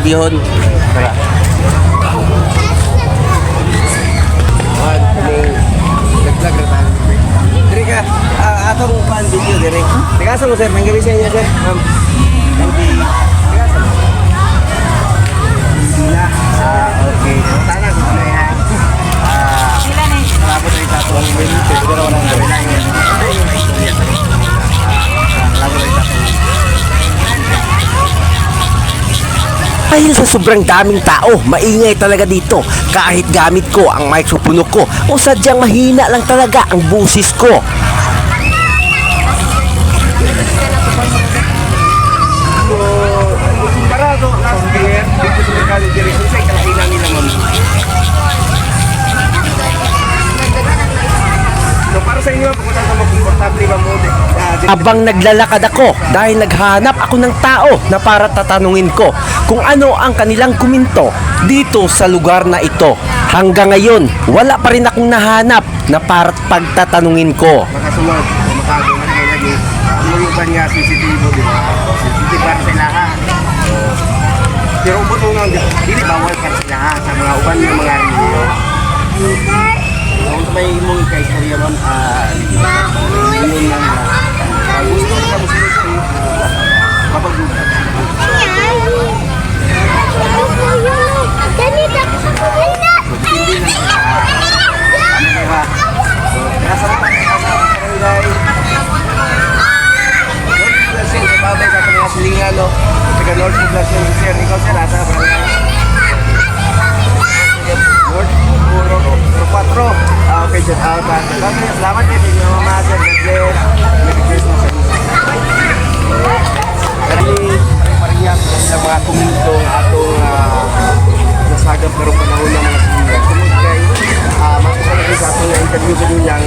videohon. Tara. Nag-vlog na tayo. Diri ka, atong fan video diri. Tigasa mo sir, manggabi sa inyo sir. Tigasa mo. Hindi na. Okay. Sana ko na yan. Malapot rin sa atong video. Pero walang narilang. Malapot rin sa atong dahil sa sobrang daming tao, maingay talaga dito. Kahit gamit ko ang microphone ko o sadyang mahina lang talaga ang busis ko. Parado last year, dito sa Mercado Direction sa kalahinan nila ma'am. So para sa inyo, kung saan magkomportable ba mo? Abang naglalakad ako dahil naghanap ako ng tao na para tatanungin ko kung ano ang kanilang kuminto dito sa lugar na ito. Hanggang ngayon, wala pa rin akong nahanap na para pagtatanungin ko. Makasunod, makago na kayo lagi. Ano yung ba niya CCTV, di ba? CCTV para sa lahat. Pero ubot mo nga, hindi bawal para sa lahat sa mga uban ng mga rinyo. Kung may mong kaistorya man, yun lang gusto ka mo sila kapag-ugat. Hindi lang diba? So, nasa mga karangay North Poblacion sa babay sa mga silingan, no? Taga North Poblacion, sir, ikaw sir, nasa barangay North Puro 4. Okay, just out. Salamat din sa inyo mga sir. Merry Christmas sa inyo. Kasi parehas sa mga kumintong atong nasagap na rin panahon ng mga silingan. Sunod kay matutunan sa atong interview sa nilang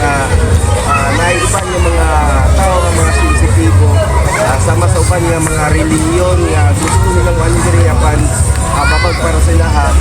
naiupan yung mga tao, mga sensitibo sama sa upan yung mga reliyon gusto nilang walidiriyapan babag para sa lahat.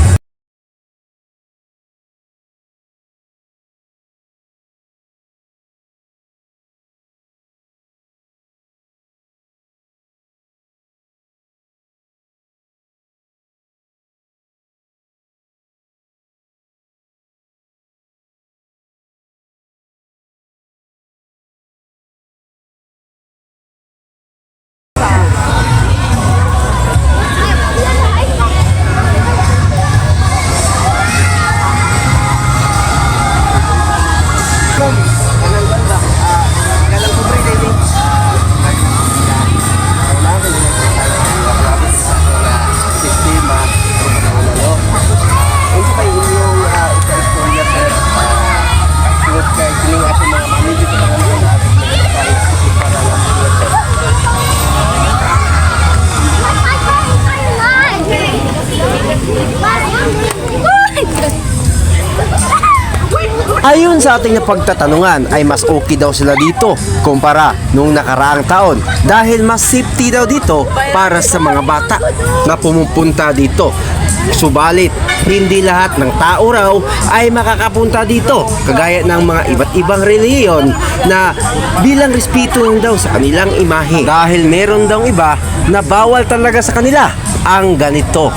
Ayon sa ating napagtatanungan ay mas okay daw sila dito kumpara nung nakaraang taon dahil mas safety daw dito para sa mga bata na pumupunta dito. Subalit, hindi lahat ng tao raw ay makakapunta dito kagaya ng mga iba't ibang reliyon na bilang respeto lang daw sa kanilang imahe dahil meron daw iba na bawal talaga sa kanila ang ganito.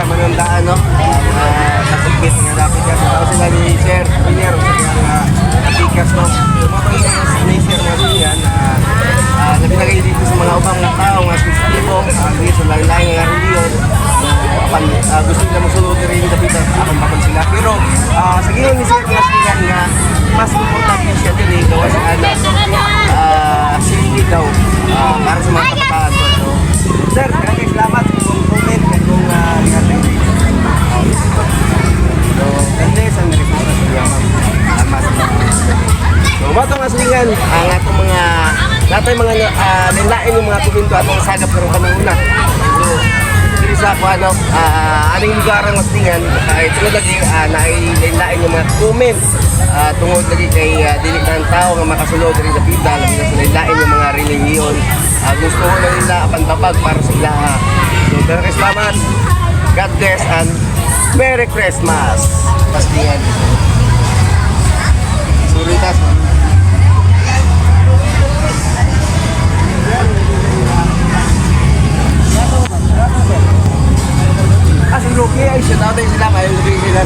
Manandaan, no? Nasipit nga dapat kasi ako sila ni Sir Pinero sa kanyang napikas, no? Tumatang nga sa Sir Marian na binagay dito sa mga ubang mga tao nga sensitibo dito sa lain-lain nga reliyon apan gusto nila mosulod rin dapat apan bakon sila pero sa giyon ni Sir Klaslingan nga mas importante siya dili gawa sa anak safety daw para sa mga kabataan ko. So, Sir, maraming salamat kung comment kung lihatay dito. So, ganda sa nagkakita sa yaman. Mas so, bato nga silingan ang atong mga natay mga nilain yung mga komento atong sagap karong kanuna. So, dili sa ako aning lugar ang silingan kahit tulad lagi nailain yung mga comment tungod lagi kay dili ng tao nga makasulod rin sa pita labi na sa nilain yung mga relihiyon. Gusto ko na nila pantabag para sa ilaha. So, maraming salamat. God bless and Merry Christmas. Pastingan. Suritas. Si Rocky ay siya natin sila kayo sabi sila.